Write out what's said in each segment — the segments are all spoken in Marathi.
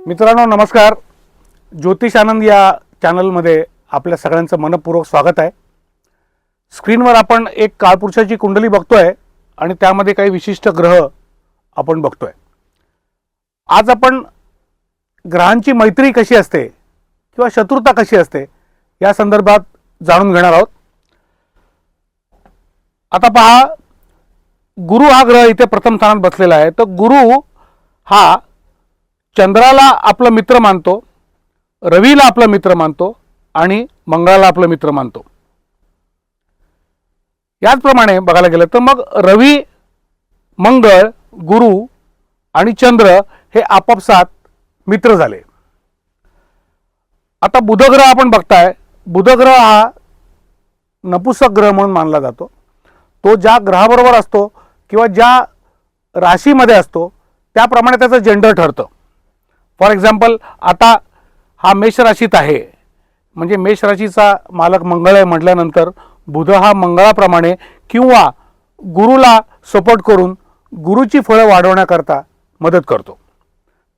मित्रांनो नमस्कार. ज्योतिष आनंद या चॅनलमध्ये आपल्या सगळ्यांचं मनपूर्वक स्वागत आहे. स्क्रीनवर आपण एक काळपुरुषाची कुंडली बघतोय आणि त्यामध्ये काही विशिष्ट ग्रह आपण बघतोय. आज आपण ग्रहांची मैत्री कशी असते किंवा शत्रुता कशी असते या संदर्भात जाणून घेणार आहोत. आता पहा, गुरु हा ग्रह इथे प्रथम स्थानात बसलेला आहे. तर गुरु हा चंद्राला आपला मित्र मानतो, रवीला आपला मित्र मानतो आणि मंगळाला आपला मित्र मानतो. याचप्रमाणे बघायला गेलं तर मग रवी, मंगळ, गुरु आणि चंद्र हे आपापसात मित्र झाले. आता बुध ग्रह आपण बघताय. बुध ग्रह हा नपुंसक ग्रह म्हणून मानला जातो. तो ज्या ग्रहाबरोबर असतो किंवा ज्या राशीमध्ये असतो त्याप्रमाणे त्याचं जेंडर ठरतं. फॉर एक्झाम्पल, आता हा मेष राशीत आहे म्हणजे मेष राशीचा मालक मंगळ आहे म्हटल्यानंतर बुध हा मंगळाप्रमाणे किंवा गुरुला सपोर्ट करून गुरुची फळं वाढवण्याकरता मदत करतो.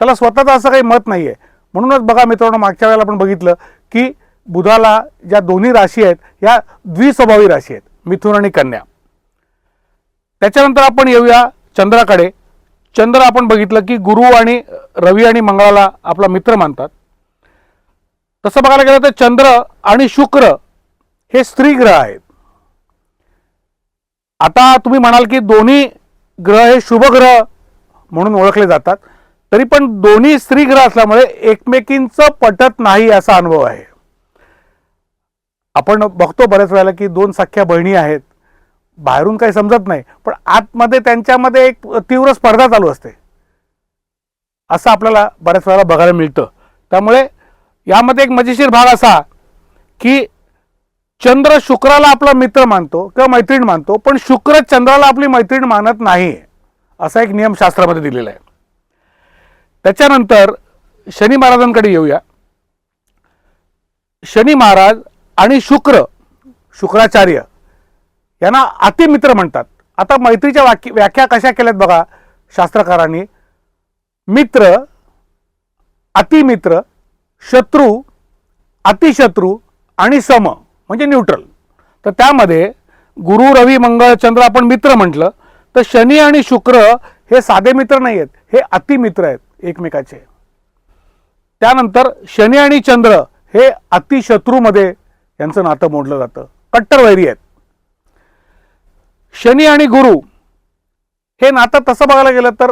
त्याला स्वतःचं असं काही मत नाही आहे. म्हणूनच बघा मित्रांनो, मागच्या वेळेला आपण बघितलं की बुधाला ज्या दोन्ही राशी आहेत या द्विस्वभावी राशी आहेत, मिथुन आणि कन्या. त्याच्यानंतर आपण येऊया चंद्राकडे. चंद्र आपण बघितलं की गुरु आणि रवी आणि मंगळाला आपला मित्र मानतात. तसं बघायला गेलं तर चंद्र आणि शुक्र हे स्त्री ग्रह आहेत. आता तुम्ही म्हणाल की दोन्ही ग्रह हे शुभ ग्रह म्हणून ओळखले जातात, तरी पण दोन्ही स्त्री ग्रह असल्यामुळे एकमेकींचं पटत नाही असा अनुभव आहे. आपण बघतो बऱ्याच वेळेला की दोन सख्या बहिणी आहेत, बाहेरून काही समजत नाही पण आतमध्ये त्यांच्यामध्ये एक तीव्र स्पर्धा चालू असते, असं आपल्याला बऱ्याच वेळेला बघायला मिळतं. त्यामुळे यामध्ये एक मजेशीर भाग असा की चंद्र शुक्राला आपला मित्र मानतो किंवा मैत्रीण मानतो, पण शुक्र चंद्राला आपली मैत्रीण मानत नाही, असा एक नियम शास्त्रामध्ये दिलेला आहे. त्याच्यानंतर शनी महाराजांकडे येऊया. शनी महाराज आणि शुक्राचार्य यांना अतिमित्र म्हणतात. आता मैत्रीच्या व्याख्या कशा केल्यात बघा शास्त्रकारांनी. मित्र, अतिमित्र, शत्रू, अतिशत्रू आणि सम म्हणजे न्यूट्रल. तर त्यामध्ये गुरु, रवी, मंगळ, चंद्र आपण मित्र म्हटलं तर शनी आणि शुक्र हे साधे मित्र नाही आहेत, हे अतिमित्र आहेत एकमेकाचे. त्यानंतर शनी आणि चंद्र हे अतिशत्रूमध्ये यांचं नातं मोडलं जातं, कट्टर वैरी आहेत. शनी आणि गुरु हे नातं तसं बघायला गेलं तर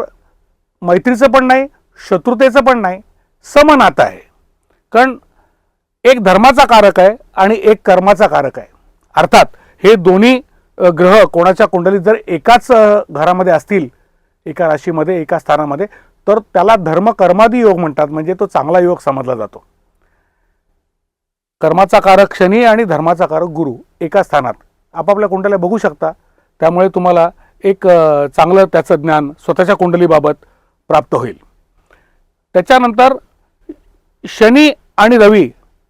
मैत्रीचं पण नाही, शत्रुतेचं पण नाही, सम नातं आहे. कारण एक धर्माचा कारक आहे आणि एक कर्माचा कारक आहे. अर्थात हे दोन्ही ग्रह कोणाच्या कुंडलीत जर एकाच घरामध्ये असतील, एका राशीमध्ये, एका स्थानामध्ये, तर त्याला धर्म कर्मादी योग म्हणतात, म्हणजे तो चांगला योग समजला जातो. कर्माचा कारक शनी आणि धर्माचा कारक गुरु एका स्थानात आपापल्या कुंडल्या बघू शकता. त्यामुळे तुम्हाला एक चांगलं त्याचं ज्ञान स्वतःच्या कुंडलीबाबत प्राप्त होईल. त्याच्यानंतर शनी आणि रवी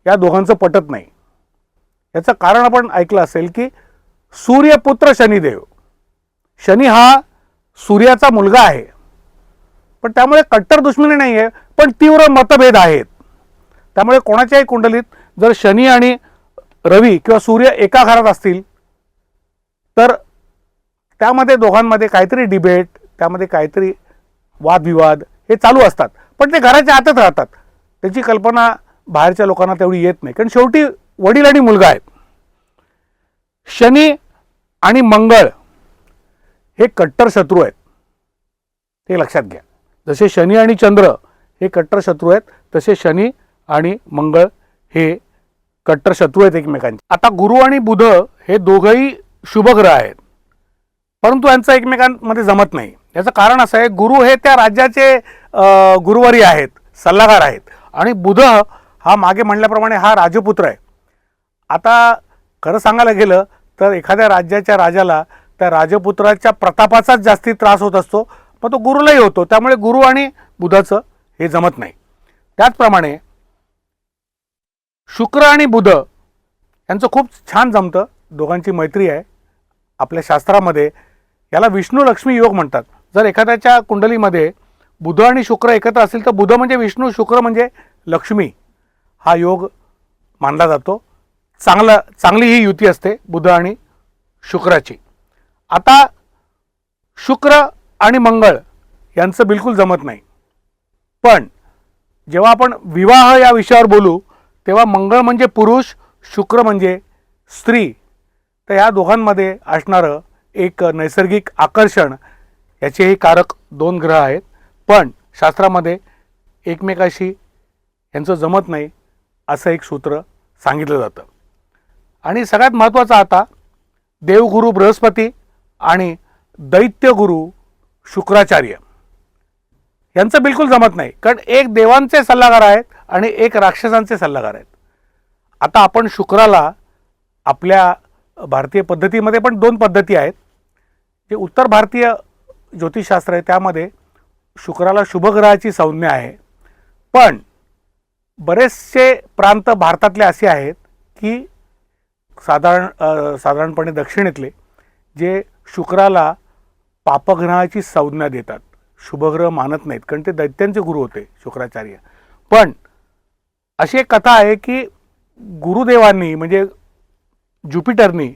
या दोघांचं पटत नाही. याचं कारण आपण ऐकलं असेल की सूर्यपुत्र शनिदेव. शनी हा सूर्याचा मुलगा आहे, पण त्यामुळे कट्टर दुश्मनी नाही आहे, पण तीव्र मतभेद आहेत. त्यामुळे कोणाच्याही कुंडलीत जर शनी आणि रवी किंवा सूर्य एका घरात असतील तर त्यामध्ये दोघांमध्ये काहीतरी डिबेट, त्यामध्ये काहीतरी वादविवाद हे चालू असतात, पण ते घराच्या आतच राहतात. त्याची कल्पना बाहेरच्या लोकांना तेवढी येत नाही, कारण शेवटी वडील आणि मुलगा आहेत. शनी आणि मंगळ हे कट्टर शत्रू आहेत, हे लक्षात घ्या. जसे शनी आणि चंद्र हे कट्टर शत्रू आहेत, तसे शनी आणि मंगळ हे कट्टर शत्रू आहेत एकमेकांचे. आता गुरु आणि बुध हे दोघंही शुभ ग्रह आहेत, परंतु यांचं एकमेकांमध्ये जमत नाही. याचं कारण असं आहे, गुरु हे त्या राज्याचे गुरुवारी आहेत, सल्लागार आहेत, आणि बुध हा मागे म्हणल्याप्रमाणे हा राजपुत्र आहे. आता खरं सांगायला गेलं तर एखाद्या राज्याच्या राजाला त्या राजपुत्राच्या प्रतापाचाच जास्ती त्रास होत असतो, पण तो गुरुलाही होतो. त्यामुळे गुरु आणि बुधाचं हे जमत नाही. त्याचप्रमाणे शुक्र आणि बुध यांचं खूप छान जमतं, दोघांची मैत्री आहे. आपल्या शास्त्रामध्ये याला विष्णू लक्ष्मी योग म्हणतात. जर एखाद्याच्या कुंडलीमध्ये बुध आणि शुक्र एकत्र असतील तर बुध म्हणजे विष्णू, शुक्र म्हणजे लक्ष्मी, हा योग मानला जातो. चांगली ही युती असते बुध आणि शुक्राची. आता शुक्र आणि मंगळ यांचं बिलकुल जमत नाही. पण जेव्हा आपण विवाह या विषयावर बोलू तेव्हा मंगळ म्हणजे पुरुष, शुक्र म्हणजे स्त्री. तर या दोघांमध्ये असणारं एक नैसर्गिक आकर्षण याचेही कारक दोन ग्रह आहेत. पण शास्त्रामध्ये एकमेकाशी यांचं जमत नाही असं एक सूत्र सांगितलं जातं. आणि सगळ्यात महत्त्वाचं आता देवगुरु बृहस्पती आणि दैत्यगुरु शुक्राचार्य यांचं बिलकुल जमत नाही. कारण एक देवांचे सल्लागार आहेत आणि एक राक्षसांचे सल्लागार आहेत. आता आपण शुक्राला आपल्या भारतीय पद्धतीमध्ये पण दोन पद्धती आहेत. जे उत्तर भारतीय ज्योतिषशास्त्र आहे त्यामध्ये शुक्राला शुभग्रहाची संज्ञा आहे. पण बरेचसे प्रांत भारतातले असे आहेत की साधारणपणे दक्षिणेतले जे शुक्राला पापग्रहाची संज्ञा देतात, शुभग्रह मानत नाहीत, कारण ते दैत्यांचे गुरु होते शुक्राचार्य. पण अशी एक कथा आहे की गुरुदेवांनी म्हणजे ज्युपिटरनी,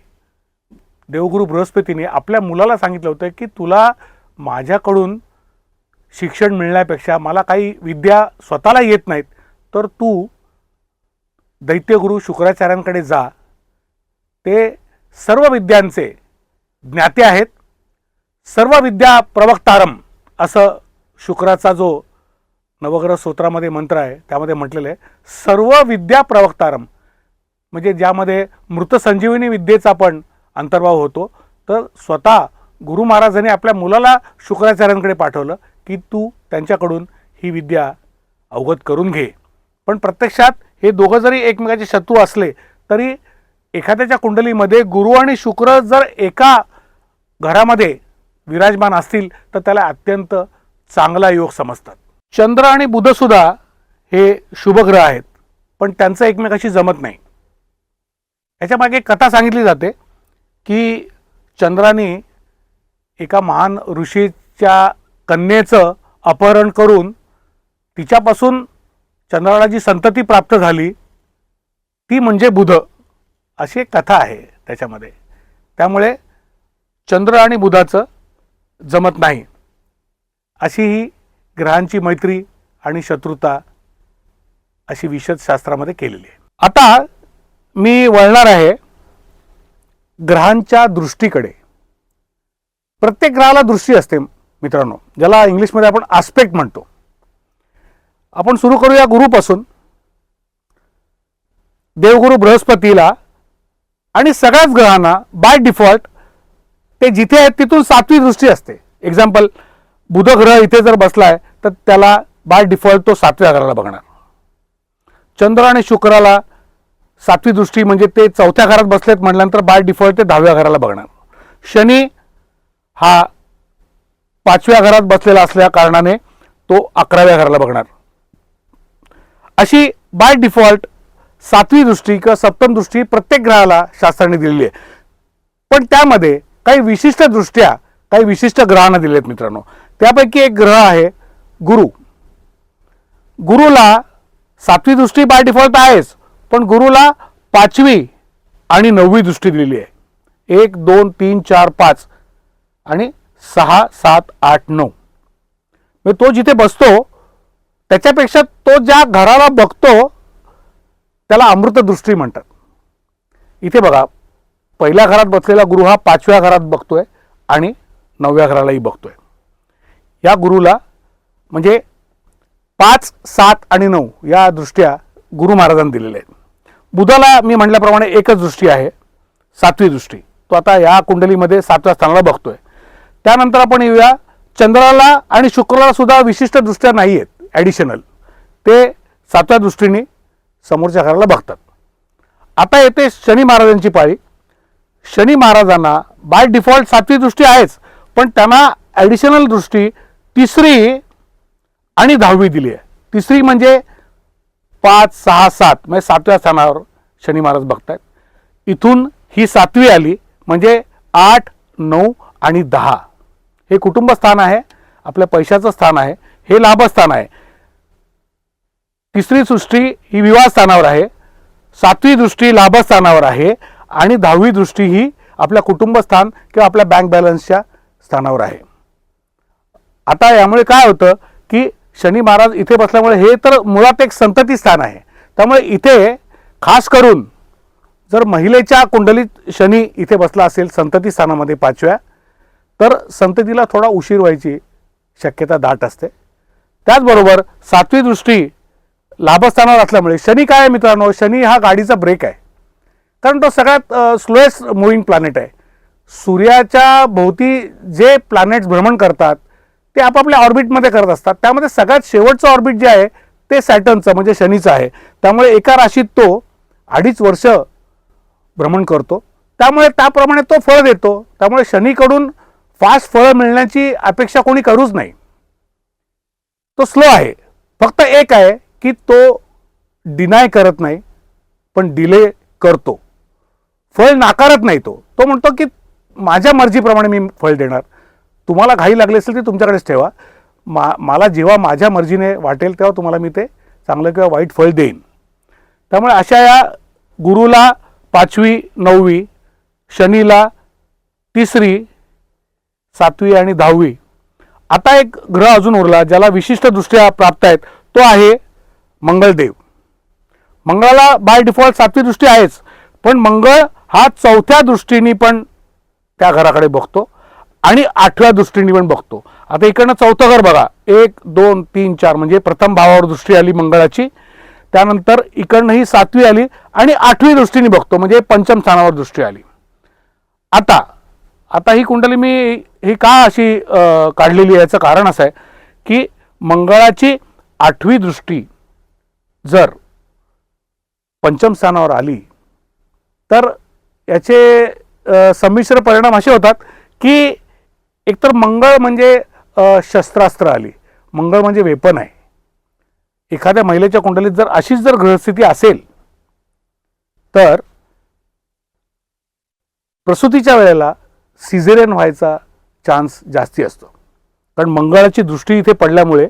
देवगुरु बृहस्पतीने आपल्या मुलाला सांगितलं होतं की तुला माझ्याकडून शिक्षण मिळण्यापेक्षा मला काही विद्या स्वतःला येत नाहीत, तर तू दैत्यगुरु शुक्राचार्यांकडे जा. ते सर्व विद्यांचे ज्ञाते आहेत. सर्व विद्या प्रवक्तारम असं शुक्राचा जो नवग्रह स्तोत्रामध्ये मंत्र आहे त्यामध्ये म्हटलेलं आहे. सर्व विद्या प्रवक्तारम म्हणजे ज्यामध्ये मृत संजीवनी विद्येचा पण अंतर्भाव होतो. तर स्वतः गुरु महाराजांनी आपल्या मुलाला शुक्राचार्यांकडे पाठवलं की तू त्यांच्याकडून ही विद्या अवगत करून घे. पण प्रत्यक्षात हे दोघं जरी एकमेकाचे शत्रू असले तरी एखाद्याच्या कुंडलीमध्ये गुरु आणि शुक्र जर एका घरामध्ये विराजमान असतील तर त्याला अत्यंत चांगला योग समजतात. चंद्र आणि बुधसुद्धा हे शुभग्रह आहेत पण त्यांचं एकमेकाशी जमत नाही. याच्यामागे एक कथा सांगितली जाते की चंद्राने एका महान ऋषीच्या कन्येचं अपहरण करून तिच्यापासून चंद्राला जी संतती प्राप्त झाली ती म्हणजे बुध, अशी एक कथा आहे त्याच्यामध्ये. त्यामुळे चंद्र आणि बुधाचं जमत नाही. अशी ही ग्रहांची मैत्री आणि शत्रुता अशी विशद शास्त्रामध्ये केलेली आहे. आता मी वळणार आहे ग्रहांच्या दृष्टीकडे. प्रत्येक ग्रहाला दृष्टी असते मित्रांनो, ज्याला इंग्लिशमध्ये आपण आस्पेक्ट म्हणतो. आपण सुरू करूया गुरुपासून. देवगुरु बृहस्पतीला आणि सगळ्याच ग्रहांना बाय डिफॉल्ट ते जिथे आहेत तिथून सातवी दृष्टी असते. एक्झाम्पल, बुध ग्रह इथे जर बसलाय तर त्याला बाय डिफॉल्ट तो सातव्या घराला बघणार. चंद्र आणि शुक्राला सातवी दृष्टी म्हणजे ते चौथ्या घरात बसलेत म्हटल्यानंतर बाय डिफॉल्ट ते 10व्या घराला बघणार. शनी हा 5व्या घरात बसलेला असल्या कारणाने तो 11व्या घराला बघणार. अशी बाय डिफॉल्ट सातवी दृष्टी किंवा सप्तम दृष्टी प्रत्येक ग्रहाला शास्त्राने दिलेली आहे. पण त्यामध्ये काही विशिष्ट दृष्ट्या काही विशिष्ट ग्रहांना दिले आहेत मित्रांनो. त्यापैकी एक ग्रह आहे गुरु. गुरुला सातवी दृष्टी बाय डिफॉल्ट आहेच, पण गुरुला 5वी आणि 9वी दृष्टी दिलेली आहे. 1 2 3 4 5 आणि 6 7 8 9. म्हणजे तो जिथे बसतो त्याच्यापेक्षा तो ज्या घराला बघतो त्याला अमृत दृष्टी म्हणतात. इथे बघा, पहिल्या घरात बसलेला गुरु हा 5व्या घरात बघतोय आणि 9व्या घरालाही बघतोय. या गुरुला म्हणजे 5 7 आणि 9 या दृष्ट्या गुरु महाराजांनी दिलेल्या आहेत. बुधाला मी म्हटल्याप्रमाणे एकच दृष्टी आहे, सातवी दृष्टी. तो आता या कुंडलीमध्ये 7व्या स्थानाला बघतोय. त्यानंतर आपण येऊया चंद्राला आणि शुक्राला सुद्धा विशिष्ट दृष्ट्या नाही आहेत, ॲडिशनल. ते 7व्या दृष्टीने समोरच्या घराला बघतात. आता येते शनी महाराजांची पाळी. शनी महाराजांना बाय डिफॉल्ट सातवी दृष्टी आहेच, पण त्यांना ॲडिशनल दृष्टी 3री आणि 10वी दिली आहे. 3री म्हणजे 5 6 7 म्हणजे 7व्या स्थानावर शनी महाराज बघतायत. इथून ही 7वी आली म्हणजे 8 9 आणि 10 हे कुटुंब स्थान आहे, आपल्या पैशाचं स्थान आहे. हे लाभस्थान आहे. तिसरी दृष्टी ही विवाह स्थानावर आहे, सातवी दृष्टी लाभस्थानावर आहे आणि 10वी दृष्टी ही आपल्या कुटुंबस्थान किंवा आपल्या बँक बॅलन्सच्या स्थानावर आहे. आता यामुळे काय होतं की शनी महाराज इथे बसल्यामुळे हे तर मुळात एक संतती स्थान आहे. त्यामुळे इथे खास करून जर महिलेच्या कुंडलीत शनी इथे बसला असेल संतती स्थानामध्ये 5व्या, तर संततीला थोडा उशीर व्हायची शक्यता दाट असते. त्याचबरोबर 7वी दृष्टी लाभस्थानावर असल्यामुळे शनी काय आहे मित्रांनो, शनी हा गाडीचा ब्रेक आहे. कारण तो सगळ्यात स्लोएस्ट मुव्हिंग प्लॅनेट आहे. सूर्याच्या भोवती जे प्लॅनेट्स भ्रमण करतात ते आपापल्या ऑर्बिटमध्ये करत असतात. त्यामध्ये सगळ्यात शेवटचं ऑर्बिट जे आहे ते सॅटर्नचं म्हणजे शनीचं आहे. त्यामुळे एका राशीत तो 2.5 वर्ष भ्रमण करतो. त्यामुळे त्याप्रमाणे तो फळ देतो. त्यामुळे शनीकडून फास्ट फळं मिळण्याची अपेक्षा कोणी करूच नाही. तो स्लो आहे. फक्त एक आहे की तो डिनाय करत नाही पण डिले करतो. फळ नाकारत नाही. तो म्हणतो की माझ्या मर्जीप्रमाणे मी फळ देणार. तुम्हाला घाई लागली असेल ती तुमच्याकडेच ठेवा. मला जेव्हा माझ्या मर्जीने वाटेल तेव्हा तुम्हाला मी ते चांगलं किंवा वाईट फळ देईन. त्यामुळे अशा या गुरुला 5वी 9वी, शनीला 3री 7वी आणि 10वी. आता एक ग्रह अजून उरला ज्याला विशिष्ट दृष्ट्या प्राप्त आहेत, तो आहे मंगळदेव. मंगळाला बाय डिफॉल्ट 7वी दृष्टी आहेच, पण मंगळ हा 4थ्या दृष्टीने पण त्या घराकडे बघतो आणि 8व्या दृष्टीने पण बघतो. आता इकडनं 4थं घर बघा, 1 2 3 4 म्हणजे प्रथम भावावर दृष्टी आली मंगळाची. त्यानंतर इकडनं ही 7वी आली आणि 8वी दृष्टीने बघतो म्हणजे पंचम स्थानावर दृष्टी आली. आता ही कुंडली मी ही का अशी काढलेली आहे याचं कारण असं आहे की मंगळाची 8वी दृष्टी जर पंचम स्थानावर आली तर याचे संमिश्र परिणाम असे होतात की एकतर मंगळ म्हणजे शस्त्रास्त्र आली, मंगळ म्हणजे वेपन आहे. एखाद्या महिलेच्या कुंडलीत जर अशीच जर ग्रहस्थिती असेल तर प्रसूतीच्या वेळेला सिझेरियन व्हायचा चान्स जास्ती असतो. कारण मंगळाची दृष्टी इथे पडल्यामुळे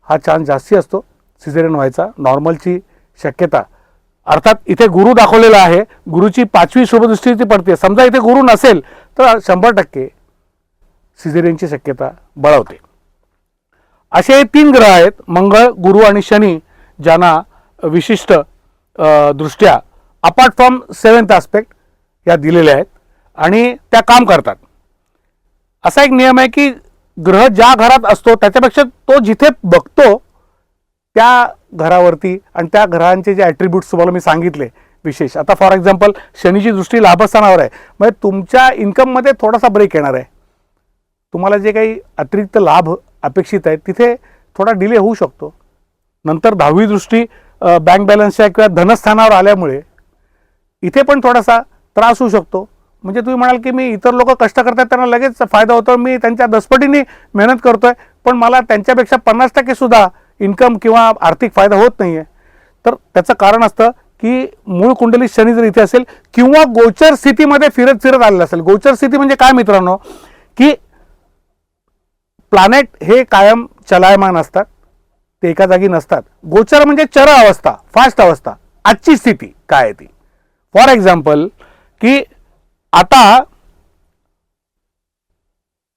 हा चान्स जास्ती असतो सिझेरियन व्हायचा. नॉर्मलची शक्यता अर्थात इथे गुरु दाखवलेला आहे, गुरुची 5वी शुभदृष्टी ती पडते. समजा इथे गुरु नसेल तर 100% सिझेरियनची शक्यता बळावते. असे 3 ग्रह आहेत, मंगळ, गुरु आणि शनी, ज्यांना विशिष्ट दृष्ट्या अपार्ट फ्रॉम 7th ॲस्पेक्ट या दिलेल्या आहेत आणि त्या काम करतात. असा एक नियम आहे की ग्रह ज्या घरात असतो त्याच्यापेक्षा तो जिथे बघतो त्या घरावरती आणि त्या ग्रहांचे जे ॲट्रिब्यूट्स तुम्हाला मी सांगितले विशेष. आता फॉर एक्झाम्पल शनीची दृष्टी लाभस्थानावर आहे, म्हणजे तुमच्या इन्कममध्ये थोडासा ब्रेक येणार आहे. तुम्हाला जे काही अतिरिक्त लाभ अपेक्षित आहेत तिथे थोडा डिले होऊ शकतो. नंतर 10वी दृष्टी बँक बॅलन्सच्या किंवा धनस्थानावर आल्यामुळे इथे पण थोडासा त्रास होऊ शकतो. म्हणजे तुम्ही म्हणाल की मी इतर लोक कष्ट करतात त्यांना लगेच फायदा होतो, मी त्यांच्या दसपटीने मेहनत करतोय पण मला त्यांच्यापेक्षा 50% सुद्धा इन्कम किंवा आर्थिक फायदा होत नाही आहे. तर त्याचं कारण असतं की मूळ कुंडलीत शनी जर इथे असेल किंवा गोचर स्थितीमध्ये फिरत आलेलं असेल. गोचर स्थिती म्हणजे काय मित्रांनो, की प्लॅनेट हे कायम चलायमान असतात, ते एका जागी नसतात. गोचर म्हणजे चर अवस्था, फास्ट अवस्था. आजची स्थिती काय आहे ती, फॉर एक्झाम्पल की आता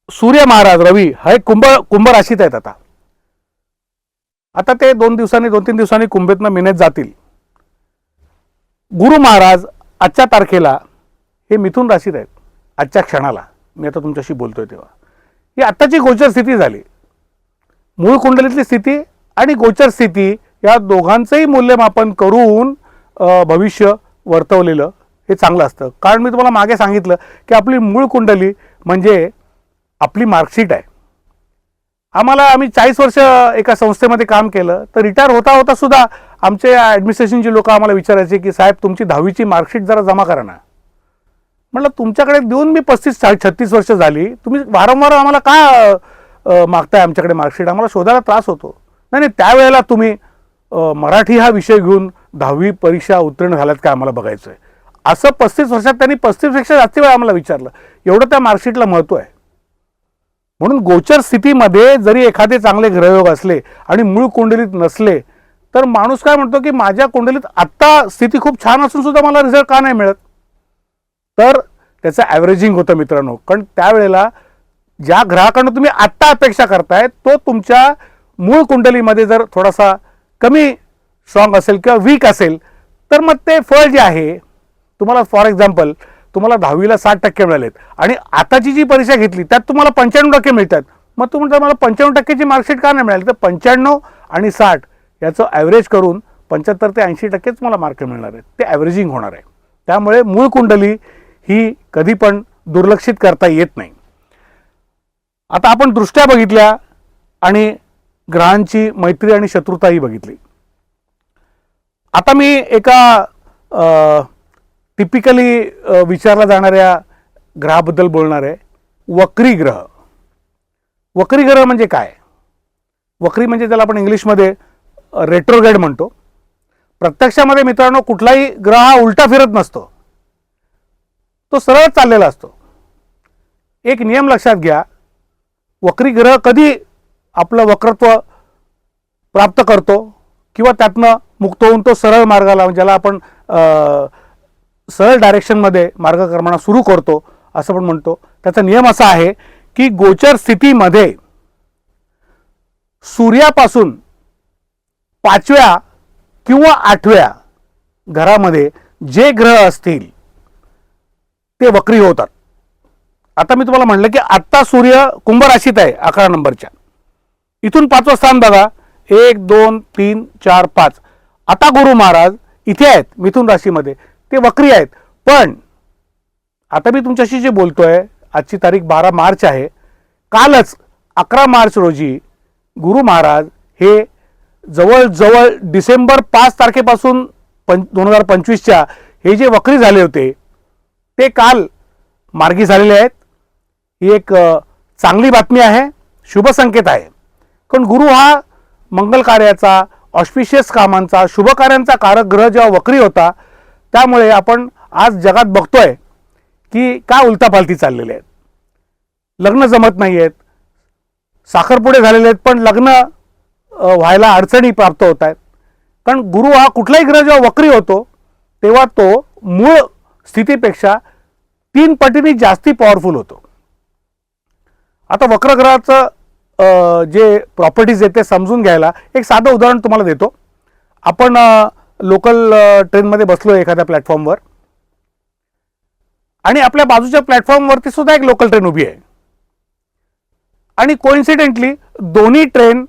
सूर्य महाराज रवी हे कुंभ राशीत आहेत. आता ते 2-3 दिवसांनी कुंभेतनं मीनेत जातील. गुरु महाराज आजच्या तारखेला हे मिथुन राशीत आहेत. आजच्या क्षणाला मी आता तुमच्याशी बोलतोय तेव्हा ही आत्ताची गोचर स्थिती झाली. मूळ कुंडलीतली स्थिती आणि गोचर स्थिती या दोघांचंही मूल्यमापन करून भविष्य वर्तवलेलं हे चांगलं असतं. कारण मी तुम्हाला मागे सांगितलं की आपली मूळ कुंडली म्हणजे आपली मार्कशीट आहे. आम्ही 40 वर्ष एका संस्थेमध्ये काम केलं तर रिटायर होता होता सुद्धा आमचे ॲडमिनिस्ट्रेशनची लोक आम्हाला विचारायचे की साहेब तुमची 10वीची मार्कशीट जरा जमा करा ना. म्हटलं तुमच्याकडे देऊन मी 35-36 वर्ष झाली, तुम्ही वारंवार आम्हाला का मागताय आमच्याकडे मार्कशीट, आम्हाला शोधायला त्रास होतो. नाही त्यावेळेला तुम्ही मराठी हा विषय घेऊन 10वी परीक्षा उत्तीर्ण झाल्यात का आम्हाला बघायचं आहे. असं 35 वर्षात त्यांनी 35पेक्षा जास्ती वेळा आम्हाला विचारलं. एवढं त्या मार्कशीटला महत्त्व आहे. म्हणून गोचर स्थितीमध्ये जरी एखादे चांगले ग्रहयोग असले आणि मूळ कुंडलीत नसले तर माणूस काय म्हणतो की माझ्या कुंडलीत आत्ता स्थिती खूप छान असून सुद्धा मला रिझल्ट का नाही मिळत. तर त्याचं ॲव्हरेजिंग होतं मित्रांनो. कारण त्यावेळेला ज्या ग्रहाकडून तुम्ही आत्ता अपेक्षा करताय तो तुमच्या मूळ कुंडलीमध्ये जर थोडासा कमी स्ट्रॉंग असेल किंवा वीक असेल तर मग ते फळ जे आहे तुम्हाला फॉर एक्झाम्पल तुम्हाला 10वीला 60% मिळालेत आणि आताची जी परीक्षा घेतली त्यात तुम्हाला 95% मिळतात. मग तुम्ही म्हणता मला 95%ची मार्कशीट का नाही मिळाली. तर 95 आणि 60 याचं ॲव्हरेज करून 75 ते 80%च मला मार्क मिळणार आहेत. ते ॲव्हरेजिंग होणार आहे. त्यामुळे मूळ कुंडली ही कधी पण दुर्लक्षित करता येत नाही. आता आपण दृष्ट्या बघितल्या आणि ग्रहांची मैत्री आणि शत्रुताही बघितली. आता मी एका टिपिकली विचारला जाणाऱ्या ग्रहाबद्दल बोलणार आहे. वक्री ग्रह. वक्री ग्रह म्हणजे काय? वक्री म्हणजे त्याला आपण इंग्लिशमध्ये रेट्रोग्रेड म्हणतो. प्रत्यक्षामध्ये मित्रांनो कुठलाही ग्रह हा उलटा फिरत नसतो, तो सरळ चाललेला असतो. एक नियम लक्षात घ्या, वक्री ग्रह कधी आपलं वक्रत्व प्राप्त करतो किंवा त्यातनं मुक्त होऊन तो सरळ मार्गाला ज्याला आपण सरळ डायरेक्शनमध्ये मार्गक्रमणा सुरू करतो असं पण म्हणतो. त्याचा नियम असा आहे की गोचर स्थितीमध्ये सूर्यापासून 5व्या किंवा 8व्या घरामध्ये जे ग्रह असतील ते वक्री होतात. आता मी तुम्हाला म्हणलं की आत्ता सूर्य कुंभ राशीत आहे 11 नंबरच्या. इथून 5वं स्थान बघा, 1 2 3 4 5. आता गुरु महाराज इथे आहेत मिथुन राशीमध्ये, ते वक्री आहेत. पण आता मी तुमच्याशी जे बोलतोय आजची तारीख 12 मार्च आहे. कालच 11 मार्च रोजी गुरु महाराज हे जवळजवळ डिसेंबर 5 तारखेपासून 2025च्या हे जे वक्री झाले होते ते काल मार्गी झालेले आहेत. ही एक चांगली बातमी आहे, शुभ संकेत आहे. कारण गुरु हा मंगल कार्याचा, ऑस्पिशियस कामांचा, शुभ कार्यांचा कारक ग्रह जेव्हा वक्री होता त्यामुळे आपण आज जगात बघतोय की काय उलतापालती चाललेले आहेत. लग्न जमत नाही आहेत, साखरपुडे झालेले आहेत पण लग्न व्हायला अडचणी प्राप्त होत आहेत. कारण गुरु हा कुठलाही ग्रह जेव्हा वक्री होतो तेव्हा तो मूळ स्थितीपेक्षा 3 पटीने जास्ती पॉवरफुल होतो. आता वक्र ग्रहाचं जे प्रॉपर्टीज आहेत ते समजून घ्यायला एक साधं उदाहरण तुम्हाला देतो. आपण लोकल ट्रेनमध्ये बसलो एखाद्या प्लॅटफॉर्मवर आणि आपल्या बाजूच्या प्लॅटफॉर्मवरती सुद्धा एक लोकल ट्रेन उभी आहे आणि कोइन्सिडेंटली दोन्ही ट्रेन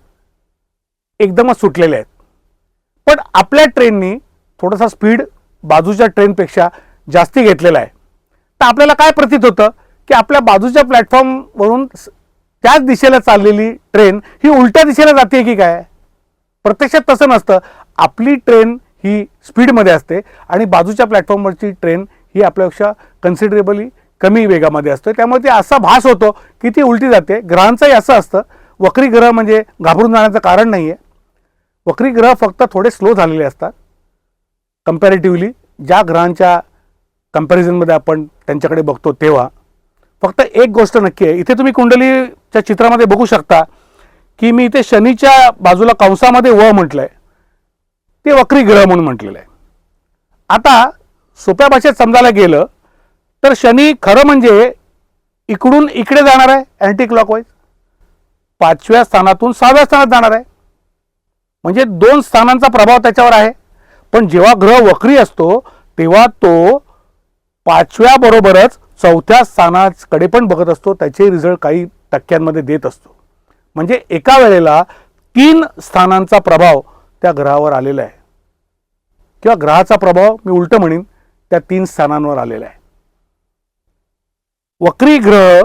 एकदमच सुटलेले आहेत. पण आपल्या ट्रेननी थोडासा स्पीड बाजूच्या ट्रेनपेक्षा जास्ती घेतलेला आहे. तर आपल्याला काय प्रतीत होतं की आपल्या बाजूच्या प्लॅटफॉर्मवरून त्याच दिशेला चाललेली ट्रेन ही उलट्या दिशेला जाते की काय. प्रत्यक्षात तसं नसतं. आपली ट्रेन ही स्पीडमध्ये असते आणि बाजूच्या प्लॅटफॉर्मवरची ट्रेन ही आपल्यापेक्षा कन्सिडरेबली कमी वेगामध्ये असते. त्यामुळे ते असा भास होतो की ती उलटी जाते. ग्रहांचंही असं असतं. वक्री ग्रह म्हणजे घाबरून जाण्याचं कारण नाही आहे. वक्री ग्रह फक्त थोडे स्लो झालेले असतात कंपॅरेटिव्हली. ज्या ग्रहांच्या कंपॅरिझनमध्ये आपण त्यांच्याकडे बघतो तेव्हा फक्त एक गोष्ट नक्की आहे. इथे तुम्ही कुंडलीच्या चित्रामध्ये बघू शकता की मी इथे शनीच्या बाजूला कंसामध्ये व म्हटलंय, ते वक्री ग्रह म्हणून म्हटलेलं आहे. आता सोप्या भाषेत समजायला गेलं तर शनी खरं म्हणजे इकडून इकडे जाणार आहे अँटी क्लॉकवाईज, 5व्या स्थानातून 6व्या स्थानात जाणार आहे. म्हणजे 2 स्थानांचा प्रभाव त्याच्यावर आहे. पण जेव्हा ग्रह वक्री असतो तेव्हा तो 5व्या बरोबरच 4थ्या स्थानाकडे पण बघत असतो. त्याचे रिझल्ट काही टक्क्यांमध्ये देत असतो. म्हणजे एका वेळेला 3 स्थानांचा प्रभाव त्या ग्रहावर आलेला आहे किंवा ग्रहाचा प्रभाव मी उलट म्हणेन त्या 3 स्थानांवर आलेला आहे. वक्री ग्रह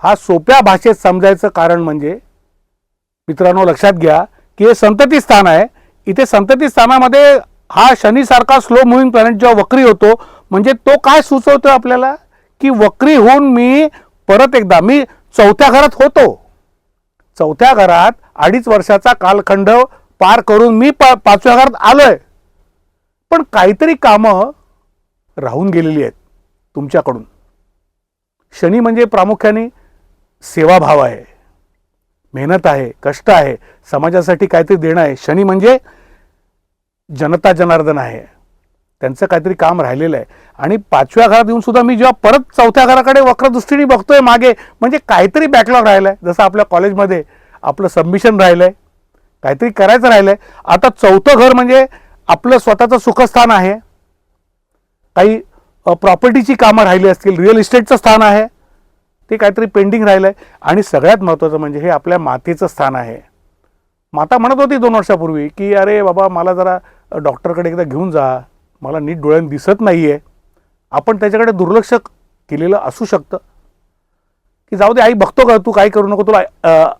हा सोप्या भाषेत समजायचं कारण म्हणजे मित्रांनो लक्षात घ्या की हे संतती स्थान आहे. इथे संतती स्थानामध्ये हा शनीसारखा स्लो मुव्हिंग प्लॅनेट जेव्हा वक्री होतो म्हणजे तो काय सुचवतो आपल्याला की वक्री होऊन मी परत एकदा मी 4थ्या घरात होतो. 4थ्या घरात 2.5 वर्षाचा कालखंड पार करून मी 5व्या घरात आलोय. पण काहीतरी कामं राहून गेलेली आहेत तुमच्याकडून. शनी म्हणजे प्रामुख्याने सेवाभाव आहे, मेहनत आहे, कष्ट आहे, समाजासाठी काहीतरी देणं आहे. शनी म्हणजे जनता जनार्दन आहे, त्यांचं काहीतरी काम राहिलेलं आहे. आणि 5व्या घरात येऊन सुद्धा मी जेव्हा परत 4थ्या घराकडे वक्रदृष्टीने बघतोय मागे, म्हणजे काहीतरी बॅकलॉग राहिलाय. जसं आपल्या कॉलेजमध्ये आपलं सबमिशन राहिलंय, काहीतरी करायचं राहिलंय. आता 4थं घर म्हणजे आपलं स्वतःचं सुखस्थान आहे. काही प्रॉपर्टीची कामं राहिली असतील, रिअल इस्टेटचं स्थान आहे, ते काहीतरी पेंडिंग राहिलंय. आणि सगळ्यात महत्त्वाचं म्हणजे हे आपल्या मातेचं स्थान आहे. माता म्हणत होती 2 वर्षापूर्वी की अरे बाबा मला जरा डॉक्टरकडे एकदा घेऊन जा, मला नीट डोळ्यानं दिसत नाही आहे. आपण त्याच्याकडे दुर्लक्ष केलेलं असू शकतं की जाऊ दे आई, बघतो का, तू काय करू नको, तुला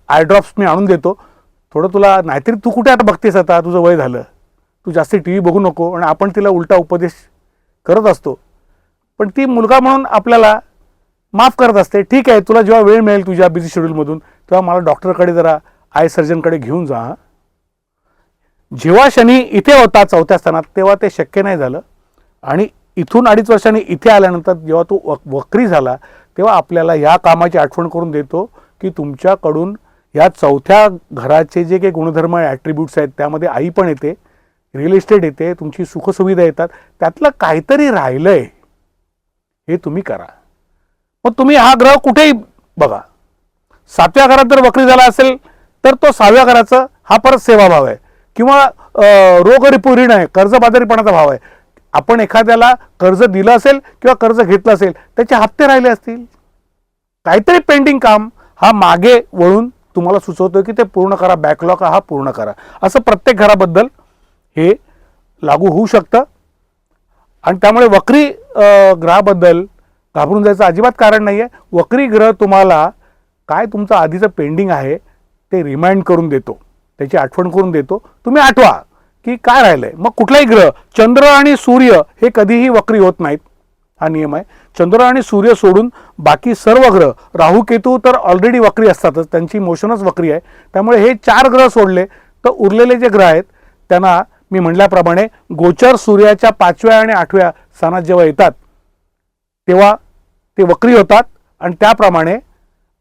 आय ड्रॉप्स मी आणून देतो, थोडं तुला, नाहीतरी तू कुठे आता बघतेस, आता तुझं वय झालं, तू जास्ती टी व्ही बघू नको. आणि आपण तिला उलटा उपदेश करत असतो. पण ती मुलगा म्हणून आपल्याला माफ करत असते. ठीक आहे, तुला जेव्हा वेळ मिळेल तुझ्या बिझी शेड्यूलमधून तेव्हा मला डॉक्टरकडे जरा आय सर्जनकडे घेऊन जा. जेव्हा शनी इथे होता 4थ्या स्थानात तेव्हा ते शक्य नाही झालं. आणि इथून 2.5 वर्षांनी इथे आल्यानंतर जेव्हा तो वक्री झाला तेव्हा आपल्याला ह्या कामाची आठवण करून देतो की तुमच्याकडून ह्या 4थ्या घराचे जे काही गुणधर्म ॲट्रिब्यूट्स आहेत त्यामध्ये आई पण येते, रिअल इस्टेट येते, तुमची सुखसुविधा येतात, त्यातलं काहीतरी राहिलंय, हे तुम्ही करा. मग तुम्ही हा ग्रह कुठेही बघा, 7व्या घरात जर वक्री झाला असेल तर तो 6व्या घराचा हा परत सेवाभाव आहे, किंवा रोगरिपू ऋण आहे, कर्जबाजारीपणाचा भाव आहे. आपण एखाद्याला कर्ज दिलं असेल किंवा कर्ज घेतलं असेल, त्याचे हप्ते राहिले असतील, काहीतरी पेंडिंग काम हा मागे वळून तुम्हाला सुचवतो की ते पूर्ण करा, बॅकलॉग हा पूर्ण करा. असं प्रत्येक घराबद्दल हे लागू होऊ शकतं. आणि त्यामुळे वक्री ग्रहाबद्दल घाबरून जायचं अजिबात कारण नाही आहे. वक्री ग्रह तुम्हाला काय तुमचं आधीचं पेंडिंग आहे ते रिमाइंड करून देतो, त्याची आठवण करून देतो. तुम्ही आठवा की काय राहिलंय. मग कुठलाही ग्रह, चंद्र आणि सूर्य हे कधीही वक्री होत नाहीत, हा नियम आहे. चंद्र आणि सूर्य सोडून बाकी सर्व ग्रह, राहू केतू तर ऑलरेडी वक्री असतातच, त्यांची मोशनच वक्री आहे. त्यामुळे हे 4 ग्रह सोडले तर उरलेले जे ग्रह आहेत त्यांना मी म्हटल्याप्रमाणे गोचर सूर्याच्या 5व्या आणि 8व्या स्थानात जेव्हा येतात तेव्हा ते वक्री होतात. आणि त्याप्रमाणे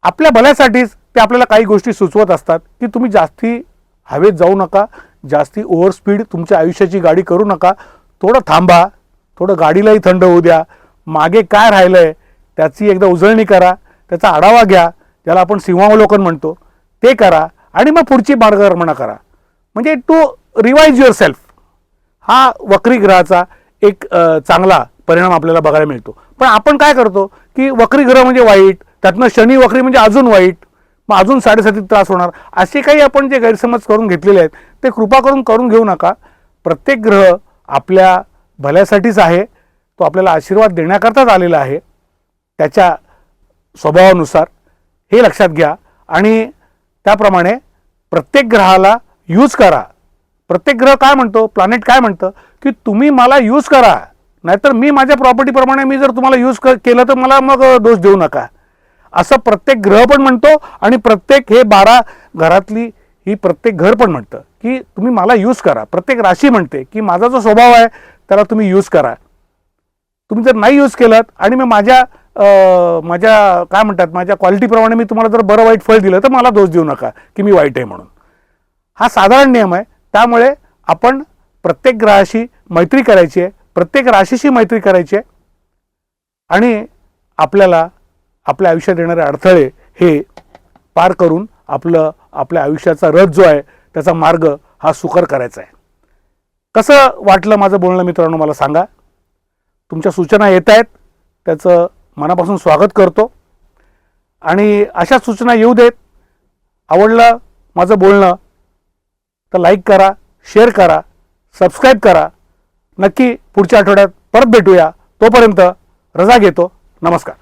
आपल्या भल्यासाठीच ते आपल्याला काही गोष्टी सुचवत असतात की तुम्ही जास्ती हवेत जाऊ नका, जास्ती ओव्हर स्पीड तुमच्या आयुष्याची गाडी करू नका, थोडं थांबा, थोडं गाडीलाही थंड होऊ द्या, मागे काय राहिलंय त्याची एकदा उजळणी करा, त्याचा आढावा घ्या, ज्याला आपण सिंहावलोकन म्हणतो ते करा, आणि मग पुढची मार्गक्रमण करा. म्हणजे टू रिवाइज युअर सेल्फ हा वक्री ग्रहाचा एक चांगला परिणाम आपल्याला बघायला मिळतो. पण आपण काय करतो की वक्री ग्रह म्हणजे वाईट, त्यातनं शनी वक्री म्हणजे अजून वाईट, मग अजून 7.5 त्रास होणार, असे काही आपण जे गैरसमज करून घेतलेले आहेत ते कृपा करून घेऊ नका. प्रत्येक ग्रह आपल्या भल्यासाठीच आहे, तो आपल्याला आशीर्वाद देण्याकरताच आलेला आहे त्याच्या स्वभावानुसार, हे लक्षात घ्या. आणि त्याप्रमाणे प्रत्येक ग्रहाला यूज करा. प्रत्येक ग्रह काय म्हणतो, प्लॅनेट काय म्हणतं की तुम्ही मला यूज करा, नाहीतर मी माझ्या प्रॉपर्टीप्रमाणे मी जर तुम्हाला यूज केलं तर मला मग दोष देऊ नका, असं प्रत्येक ग्रह पण म्हणतो. आणि प्रत्येक हे 12 घरातली ही प्रत्येक घर पण म्हणतं की तुम्ही मला यूज करा. प्रत्येक राशी म्हणते की माझा जो स्वभाव आहे त्याला तुम्ही यूज करा. तुम्ही जर नाही यूज केलं आणि मी माझ्या काय म्हणतात माझ्या क्वालिटीप्रमाणे मी तुम्हाला जर बरं वाईट फळ दिलं तर मला दोष देऊ नका की मी वाईट आहे म्हणून. हा साधारण नियम आहे. त्यामुळे आपण प्रत्येक ग्रहाशी मैत्री करायची आहे, प्रत्येक राशीशी मैत्री करायची आहे, आणि आपल्याला आपल्या आयुष्यात येणारे अडथळे हे पार करून आपल्या आयुष्याचा रथ जो आहे त्याचा मार्ग हा सुकर करायचा आहे. कसं वाटलं माझं बोलणं मित्रांनो, मला सांगा. तुमच्या सूचना येत आहेत, त्याचं मनापासून स्वागत करतो. आणि अशा सूचना येऊ देत. आवडलं माझं बोलणं तर लाईक करा, शेअर करा, सबस्क्राईब करा. नक्की पुढच्या आठवड्यात परत भेटूया. तोपर्यंत रजा घेतो. नमस्कार.